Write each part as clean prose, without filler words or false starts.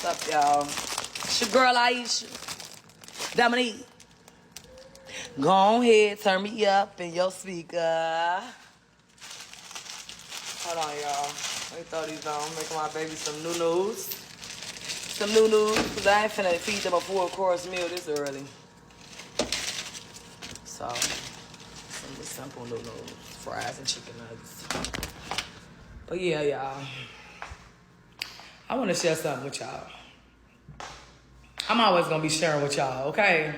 What's up, y'all? It's your girl Aisha. Dominique. Go ahead, turn me up in your speaker. Hold on, y'all. Let me throw these on. Making my baby some new news. Some new news, because I ain't finna feed them a full-course meal this early. So, some simple new news. Fries and chicken nuggets. But yeah, y'all. I want to share something with y'all. I'm always going to be sharing with y'all, okay?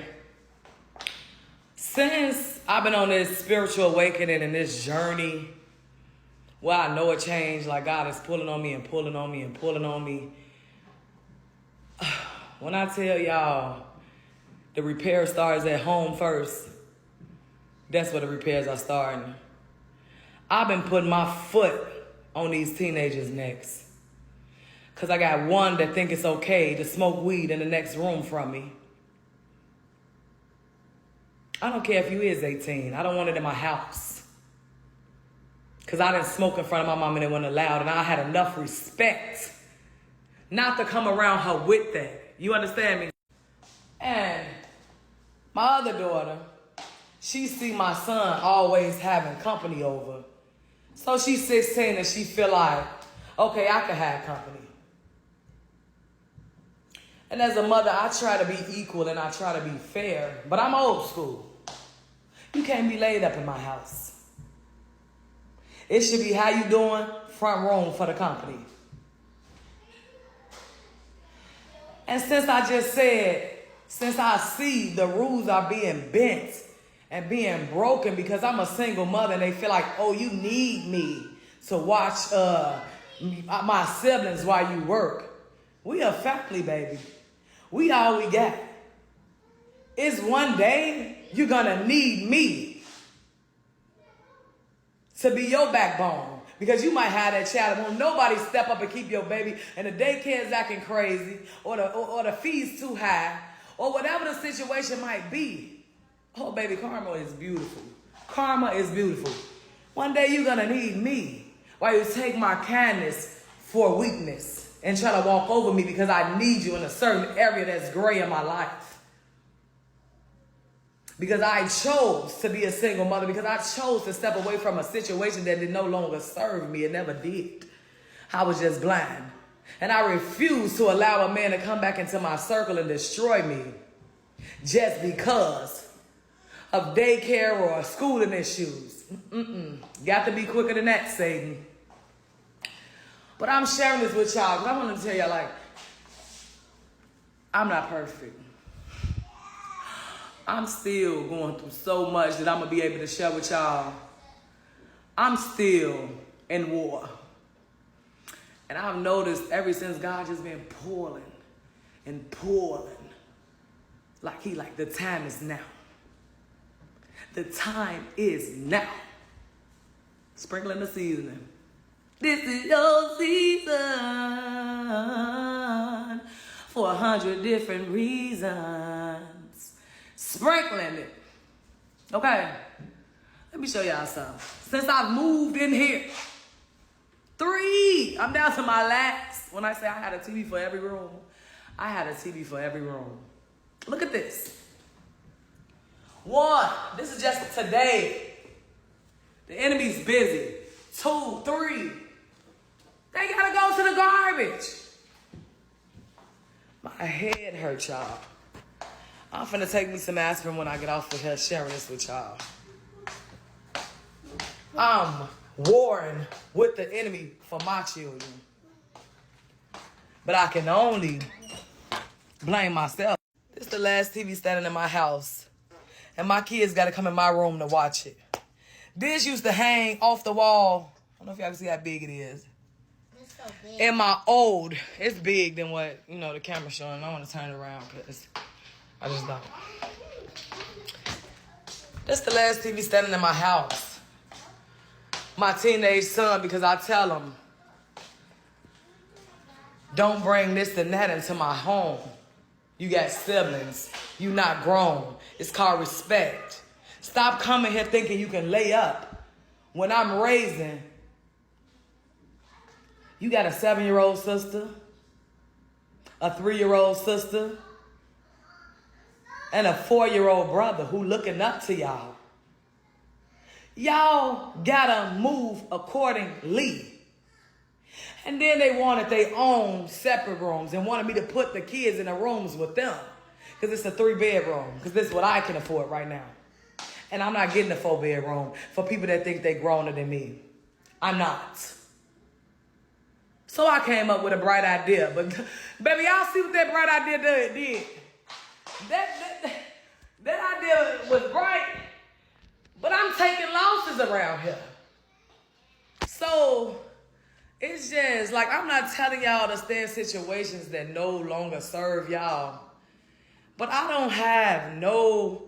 Since I've been on this spiritual awakening and this journey where I know a change, like God is pulling on me and pulling on me and pulling on me. When I tell y'all the repair starts at home first, that's where the repairs are starting. I've been putting my foot on these teenagers' necks. Because I got one that think it's okay to smoke weed in the next room from me. I don't care if you is 18. I don't want it in my house. Because I didn't smoke in front of my mom and it wasn't allowed. And I had enough respect not to come around her with that. You understand me? And my other daughter, she see my son always having company over. So she's 16 and she feel like, okay, I can have company. And as a mother, I try to be equal and I try to be fair. But I'm old school. You can't be laid up in my house. It should be how you doing, front room for the company. And since I just said, since I see the rules are being bent and being broken because I'm a single mother and they feel like, oh, you need me to watch my siblings while you work. We a family, baby. We all we got. It's one day you're gonna need me to be your backbone. Because you might have that child and won't nobody step up and keep your baby and the daycare's acting crazy or the fees too high or whatever the situation might be. Oh, baby, karma is beautiful. Karma is beautiful. One day you're gonna need me while you take my kindness for weakness and try to walk over me because I need you in a certain area that's gray in my life. Because I chose to be a single mother. Because I chose to step away from a situation that did no longer serve me. It never did. I was just blind. And I refused to allow a man to come back into my circle and destroy me. Just because of daycare or schooling issues. Got to be quicker than that, Satan. But I'm sharing this with y'all because I want to tell y'all, like, I'm not perfect. I'm still going through so much that I'm going to be able to share with y'all. I'm still in war. And I've noticed ever since God just been pulling and pulling. Like the time is now. The time is now. Sprinkling the seasoning. This is your season for 100 different reasons. Sprinkling it. Okay. Let me show y'all something. Since I've moved in here, 3, I'm down to my last. When I say I had a TV for every room, I had a TV for every room. Look at this. 1, this is just today. The enemy's busy. 2, 3. They gotta go to the garbage. My head hurts, y'all. I'm finna take me some aspirin when I get off of here sharing this with y'all. I'm warring with the enemy for my children. But I can only blame myself. This is the last TV standing in my house. And my kids gotta come in my room to watch it. This used to hang off the wall. I don't know if y'all can see how big it is. It's so big. In my old, it's big than what, the camera's showing. I want to turn it around because I just don't. This the last TV standing in my house. My teenage son, because I tell him, don't bring this and that into my home. You got siblings. You not grown. It's called respect. Stop coming here thinking you can lay up when I'm raising. You got a 7-year-old sister, a 3-year-old sister, and a 4-year-old brother who looking up to y'all. Y'all gotta move accordingly. And then they wanted their own separate rooms and wanted me to put the kids in the rooms with them. Because it's a 3-bedroom. Because this is what I can afford right now. And I'm not getting a 4-bedroom for people that think they're growner than me. I'm not. So I came up with a bright idea. But baby, y'all see what that bright idea did? That idea was bright. But I'm taking losses around here. So it's just like, I'm not telling y'all to stay in situations that no longer serve y'all. But I don't have no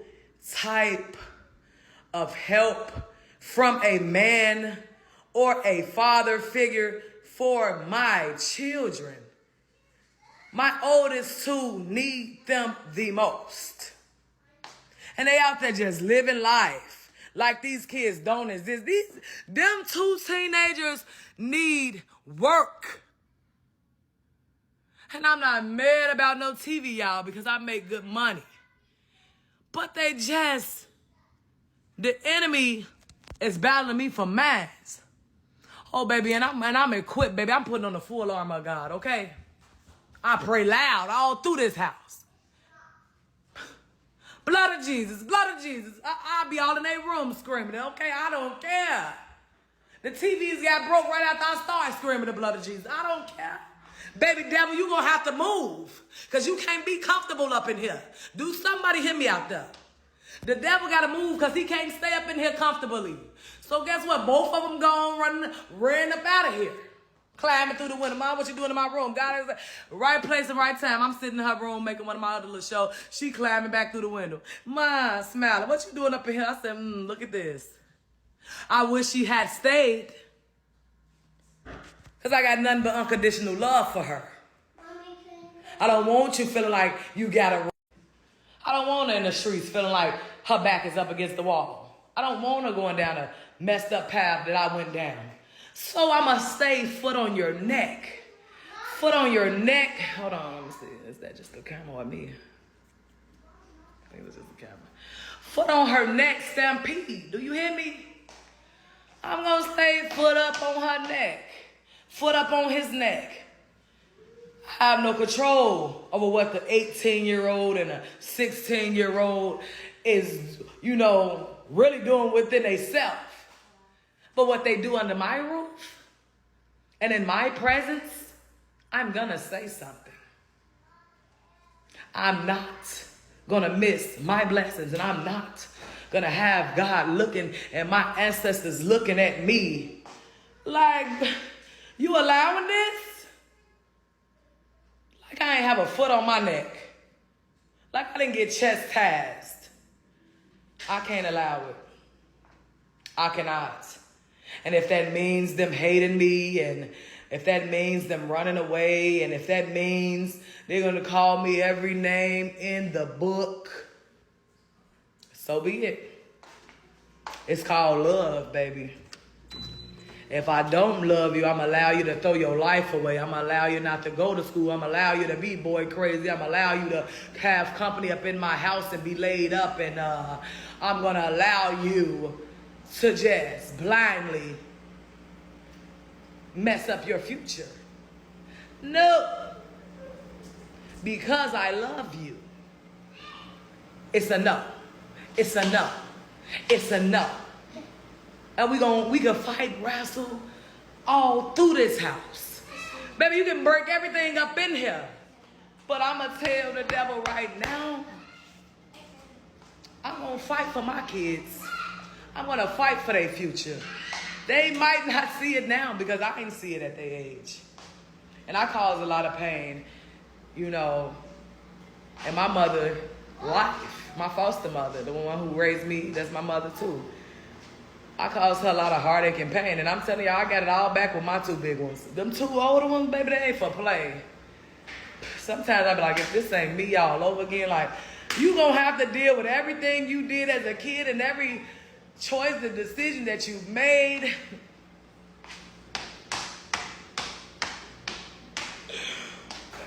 type of help from a man or a father figure for my children. My oldest 2 need them the most. And they out there just living life like these kids don't exist. Them 2 teenagers need work. And I'm not mad about no TV, y'all, because I make good money. But the enemy is battling me for mines. Oh, baby, and I'm equipped, baby. I'm putting on the full armor of God, okay? I pray loud all through this house. Blood of Jesus, blood of Jesus. I'll be all in their room screaming, okay? I don't care. The TVs got broke right after I started screaming the blood of Jesus. I don't care. Baby devil, you gonna have to move. Because you can't be comfortable up in here. Do somebody hear me out there. The devil gotta move because he can't stay up in here comfortably. So guess what? Both of them gone running up out of here. Climbing through the window. Mom, what you doing in my room? God is right place and right time. I'm sitting in her room making one of my other little shows. She climbing back through the window. Mom, smiling. What you doing up in here? I said, look at this. I wish she had stayed. Because I got nothing but unconditional love for her. I don't want you feeling like you got to. I don't want her in the streets feeling like her back is up against the wall. I don't want her going down a messed up path that I went down. So I must stay foot on your neck. Foot on your neck. Hold on, let me see. Is that just the camera or me? I think it was just the camera. Foot on her neck, Stampede. Do you hear me? I'm going to stay foot up on her neck. Foot up on his neck. I have no control over what the 18-year-old and a 16-year-old is, really doing within themselves. But what they do under my roof and in my presence, I'm going to say something. I'm not going to miss my blessings, and I'm not going to have God looking and my ancestors looking at me like, you allowing this? Like I ain't have a foot on my neck. Like I didn't get chastised. I can't allow it. I cannot. And if that means them hating me, and if that means them running away, and if that means they're going to call me every name in the book, so be it. It's called love, baby. If I don't love you, I'm allow you to throw your life away. I'm allow you not to go to school. I'm allow you to be boy crazy. I'm allow you to have company up in my house and be laid up. And I'm going to allow you to just blindly mess up your future. No. Because I love you. It's a no. It's a no. It's a no. And we can fight, wrestle all through this house. Baby, you can break everything up in here. But I'm going to tell the devil right now, I'm going to fight for my kids. I'm going to fight for their future. They might not see it now because I didn't see it at their age. And I caused a lot of pain, in my mother's life. My foster mother, the one who raised me, that's my mother too. I caused her a lot of heartache and pain. And I'm telling y'all, I got it all back with my 2 big ones. Them 2 older ones, baby, they ain't for play. Sometimes I be like, if this ain't me all over again, like, you gonna have to deal with everything you did as a kid and every choice, the decision that you've made.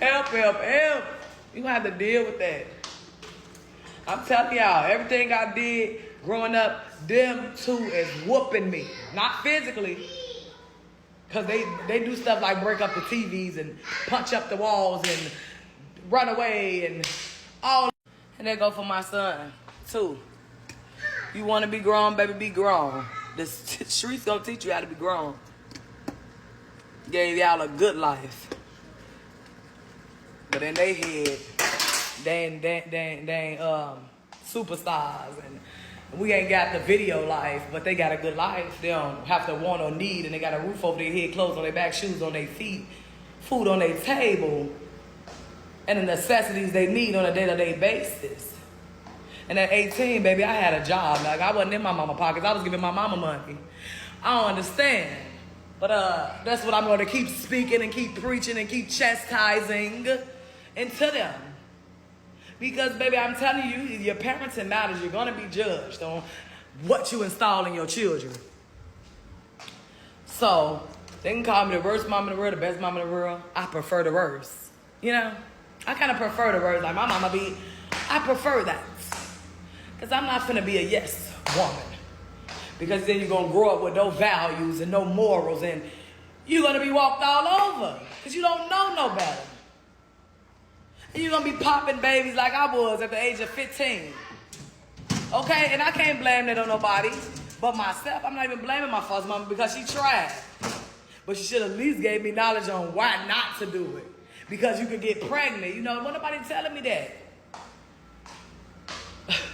Help. You gonna have to deal with that. I'm telling y'all, everything I did growing up, them two is whooping me. Not physically. Because they do stuff like break up the TVs and punch up the walls and run away and all. And they go for my son, too. You want to be grown, baby, be grown. The streets gonna teach you how to be grown. Gave y'all a good life. But in their head, they ain't superstars. And we ain't got the video life, but they got a good life. They don't have to want or need, and they got a roof over their head, clothes on their back, shoes on their feet, food on their table, and the necessities they need on a day-to-day basis. And at 18, baby, I had a job. Like, I wasn't in my mama pockets. I was giving my mama money. I don't understand. But that's what I'm going to keep speaking and keep preaching and keep chastising into them. Because, baby, I'm telling you, your parenting matters. You're going to be judged on what you install in your children. So, they can call me the worst mom in the world, the best mom in the world. I prefer the worst. You know? I kind of prefer the worst. Like my mama be, I prefer that. Because I'm not finna be a yes woman. Because then you're going to grow up with no values and no morals. And you're going to be walked all over. Because you don't know no better. And you're going to be popping babies like I was at the age of 15. Okay? And I can't blame that on nobody but myself. I'm not even blaming my first mama because she tried. But she should at least gave me knowledge on why not to do it. Because you could get pregnant. You know, wasn't nobody telling me that.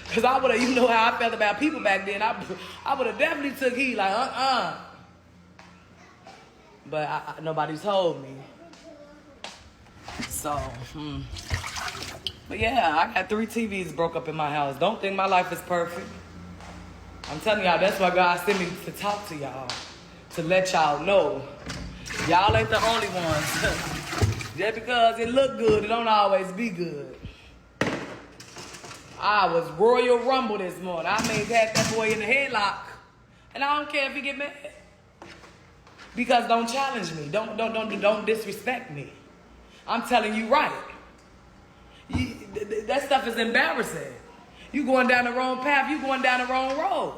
Because I would have, you know how I felt about people back then. I would have definitely took heed like, But nobody told me. So, But yeah, I got 3 TVs broke up in my house. Don't think my life is perfect. I'm telling y'all, that's why God sent me to talk to y'all. To let y'all know. Y'all ain't the only ones. Just because it look good, it don't always be good. I was Royal Rumble this morning. I made that boy in the headlock. And I don't care if he get mad. Because don't challenge me. Don't disrespect me. I'm telling you right. That stuff is embarrassing. You going down the wrong path. You going down the wrong road.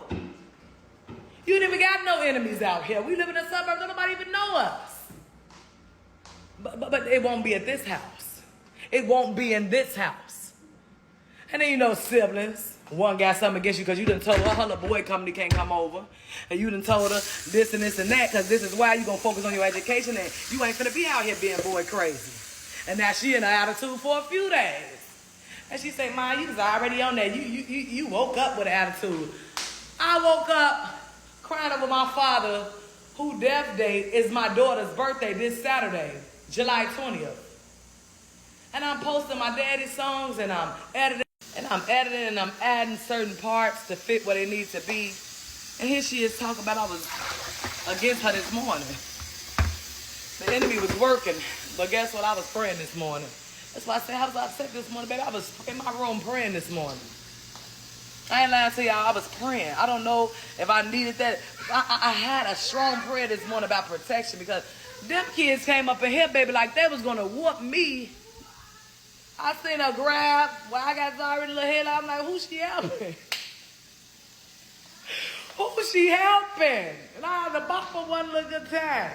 You ain't even got no enemies out here. We live in the suburbs. Nobody even know us. But it won't be at this house. It won't be in this house. And then you know siblings. One got something against you because you done told her little boy company can't come over. And you done told her this and this and that because this is why you going to focus on your education and you ain't finna be out here being boy crazy. And now she in her attitude for a few days. And she say, Ma, you was already on that. You woke up with an attitude. I woke up crying over my father, whose death date is my daughter's birthday this Saturday, July 20th. And I'm posting my daddy's songs and I'm editing and I'm adding certain parts to fit what it needs to be. And here she is talking about I was against her this morning. The enemy was working, but guess what? I was praying this morning. That's why I said I was upset this morning, baby. I was in my room praying this morning. I ain't lying to y'all, I was praying. I don't know if I needed that. I had a strong prayer this morning about protection because them kids came up in here, baby, like they was going to whoop me. I seen her grab, well, I got already a little head. I'm like, who's she helping? Who's she helping? And I had to bop for one little good time.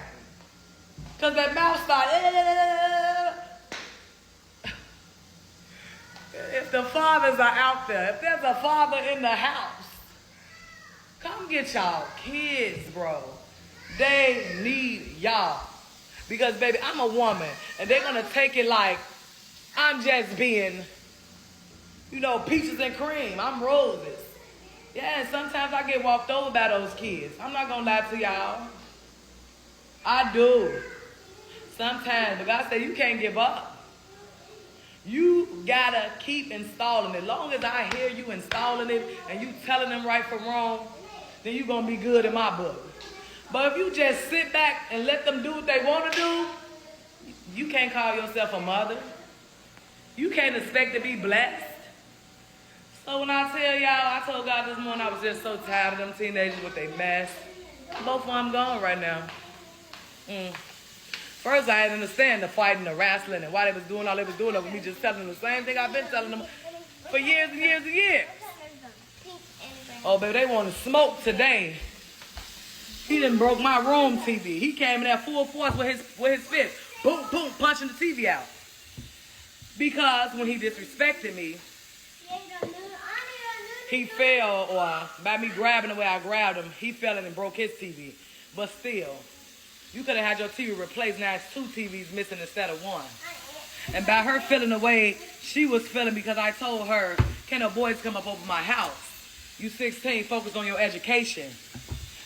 Because that mouth started. If the fathers are out there, if there's a father in the house, come get y'all kids, bro. They need y'all. Because, baby, I'm a woman. And they're going to take it like I'm just being, you know, peaches and cream. I'm roses. Yeah, and sometimes I get walked over by those kids. I'm not going to lie to y'all. I do. Sometimes. But God said you can't give up. You got to keep installing it. As long as I hear you installing it and you telling them right from wrong, then you're going to be good in my book. But if you just sit back and let them do what they want to do, you can't call yourself a mother. You can't expect to be blessed. So when I tell y'all, I told God this morning I was just so tired of them teenagers with their mess. Both of them gone right now. First, I didn't understand the fighting, the wrestling, and why they was doing all they was doing over me, just telling them the same thing I've been telling them for years and years and years. Oh, baby, they want to smoke today. He done broke my room TV. He came in there full force with his fist. Boom, boom, punching the TV out. Because when he disrespected me, he fell, or by me grabbing the way I grabbed him, he fell in and broke his TV. But still, you could have had your TV replaced. Now it's 2 TVs missing instead of 1. And by her feeling the way she was feeling, because I told her, can no boys come up over my house? You 16, focus on your education.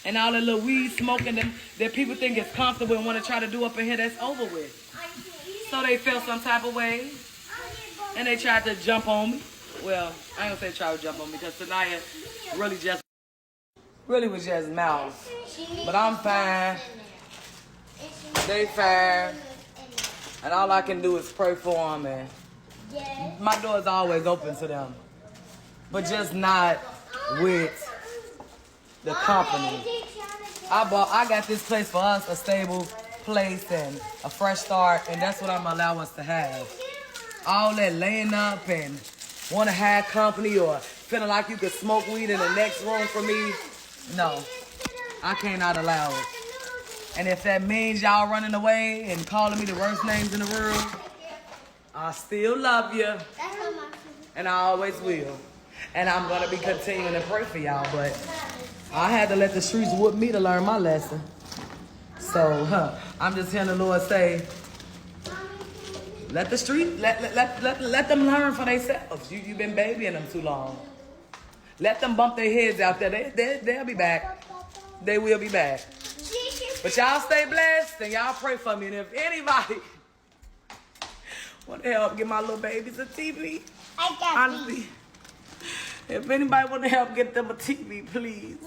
And all the little weed smoking that people think is comfortable and want to try to do up in here, that's over with. So they felt some type of way. And they tried to jump on me. Well, I ain't gonna say try to jump on me, because Tanaya really was just mouth. But I'm fine. They fine. And all I can do is pray for them. And my door's always open to them. But just not with the company. I got this place for us, a stable place and a fresh start, and that's what I'm gonna allow us to have. All that laying up and want to have company or feeling like you could smoke weed in the next room for me, no, I cannot allow it. And if that means y'all running away and calling me the worst names in the world, I still love you, and I always will. And I'm going to be continuing to pray for y'all, but I had to let the streets whoop me to learn my lesson. So, I'm just hearing the Lord say, let the street, let them learn for themselves. You've been babying them too long. Let them bump their heads out there. They'll be back. They will be back. But y'all stay blessed and y'all pray for me. And if anybody want to help get my little babies a TV, honestly, if anybody want to help get them a TV, please.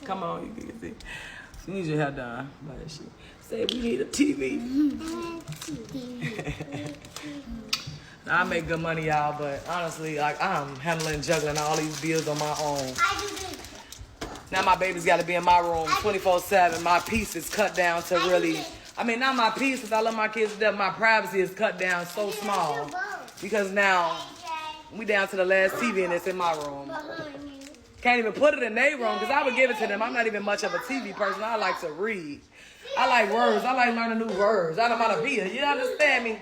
Come on, you can see. You need your hair done. Say we need a TV. I make good money, y'all, but honestly, like, I'm handling, juggling all these bills on my own. Now my baby's got to be in my room 24/7. My peace is cut down to really, I mean, not my peace, because I love my kids to death. My privacy is cut down so small, because now we down to the last TV and it's in my room. Can't even put it in their room, because I would give it to them. I'm not even much of a TV person. I like to read. I like words. I like learning new words. I don't know how to be it. You understand me?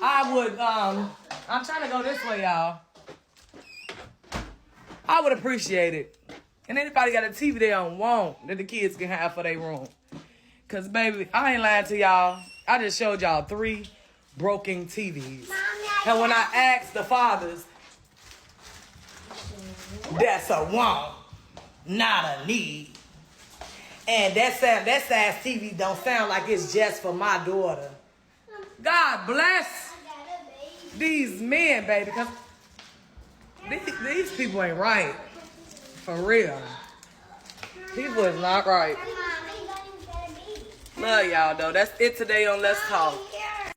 I would, I'm trying to go this way, y'all. I would appreciate it. And anybody got a TV they don't want that the kids can have for their room. Because, baby, I ain't lying to y'all. I just showed y'all 3 broken TVs. And when I asked the fathers, that's a want, not a need. And that size TV don't sound like it's just for my daughter. God bless these men, baby, because these people ain't right. For real. People is not right. Love y'all, though. That's it today on Let's Talk.